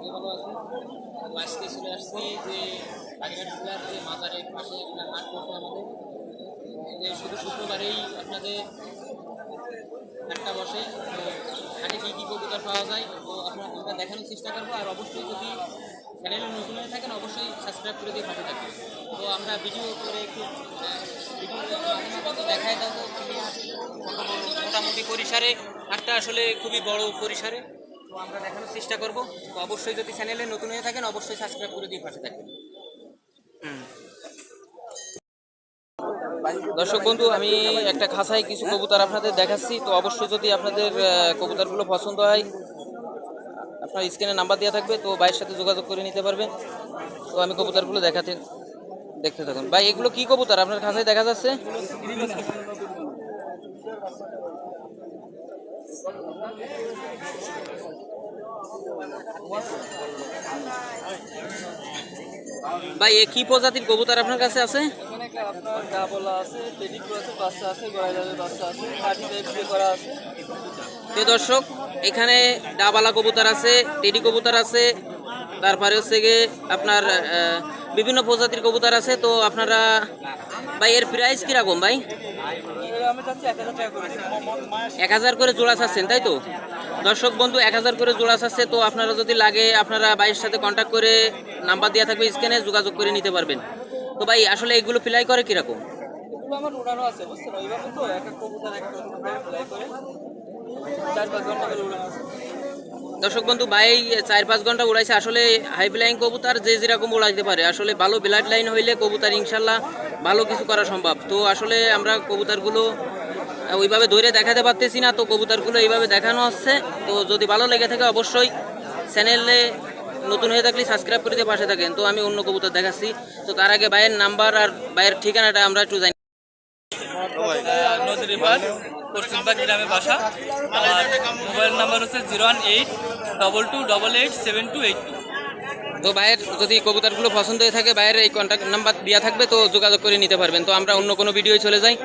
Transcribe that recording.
আমি ভালো আছি। তো আজকে চলে আসছি যে বাগেরহাট জেলার যে মাজারের পাশে একটা হাট করতে আমাদের যে শুধু শুক্রবারেই আপনাদের হাটটা বসে। তো হাটে কী কী কবুতর পাওয়া যায় তো আমরা দেখানোর চেষ্টা করবো। আর অবশ্যই যদি চ্যানেলে নতুন হয়ে থাকেন অবশ্যই সাবস্ক্রাইব করে দিয়ে পাশে থাকবেন। তো আমরা ভিডিও করে একটু ভিডিও দেখাই দেবো। মোটামুটি পরিসরে হাটটা আসলে খুবই বড় পরিসরে, তো আমরা দেখানোর চেষ্টা করব। তো অবশ্যই যদি চ্যানেলে নতুন হয়ে থাকেন অবশ্যই সাবস্ক্রাইব করে দিয়ে পাশে থাকবেন। দর্শক বন্ধু, আমি একটা খাঁচায় কিছু কবুতর আপনাদের দেখাচ্ছি। তো অবশ্যই যদি আপনাদের কবুতরগুলো পছন্দ হয় আপনার স্ক্রিনে নাম্বার দেওয়া থাকবে, তো ভাইয়ের সাথে যোগাযোগ করে নিতে পারবেন। তো আমি কবুতরগুলো দেখতে থাকুন। ভাই এগুলো কি কবুতর আপনার খাঁচায় দেখা যাচ্ছে? ভাই এ কি প্রজাতির কবুতর আপনার কাছে আছে? এখানে আপনার ডাবলা আছে, পেডিগ্রি আছে, বাচ্চা আছে, গড়াইদারের বাচ্চা আছে, পার্টি টাইপ দিয়ে করা আছে। তো দর্শক, এখানে ডাবালা কবুতর আছে, টেডি কবুতর আছে, তারপরে হচ্ছে গিয়ে আপনার বিভিন্ন প্রজাতির কবুতর আছে। তো আপনারা ভাই এর প্রাইস কিরকম ভাই? এটা আমি চাচ্ছি 1000 টাকা করে। 1000 করে জোড়া চাচ্ছেন তাই তো? দর্শক বন্ধু 1000 করে জোড়া চাচ্ছে। তো আপনারা যদি লাগে আপনারা ভাইয়ের সাথে কন্ট্যাক্ট করে নাম্বার দেওয়া থাকবে স্ক্রিনে, যোগাযোগ করে নিতে পারবেন। তো ভাই আসলে এগুলো ফ্লাই করে কিরকম? এগুলো আমার উড়ানো আছে, বুঝছেন? ওইভাবে তো এক এক কবুতর এক এক রকম ভাবে ফ্লাই করে 4-5 ঘন্টা করে উড়ানো আছে। দর্শক বন্ধু ভাই 4-5 ঘন্টা উড়াইছে। আসলে হাই ফ্লাইং কবুতর যে যেরকম উড়াইতে পারে, আসলে ভালো ব্লাড লাইন হইলে কবুতর ইনশাল্লাহ ভালো কিছু করা সম্ভব। তো আসলে আমরা কবুতরগুলো ওইভাবে ধরে দেখাতে পারতেছি না, তো কবুতরগুলো এইভাবে দেখানো হচ্ছে। তো যদি ভালো লেগে থাকে অবশ্যই চ্যানেলে নতুন হয়ে থাকলে সাবস্ক্রাইব করে দিয়ে পাশে থাকেন। তো আমি অন্য কবুতর দেখাচ্ছি। তো তার আগে ভাইয়ের নাম্বার আর ভাইয়ের ঠিকানাটা আমরা একটু জানি। নদীর পার পশ্চিমবাগ গ্রামে বাসা। আমার মোবাইল নাম্বার হচ্ছে 01822887282। তো ভাইয়ের যদি কবুতরগুলো পছন্দ হয়ে থাকে ভাইয়ের এই কন্ট্যাক্ট নাম্বার দেওয়া থাকবে, তো যোগাযোগ করে নিতে পারবেন। তো আমরা অন্য কোনো ভিডিও চলে যাই।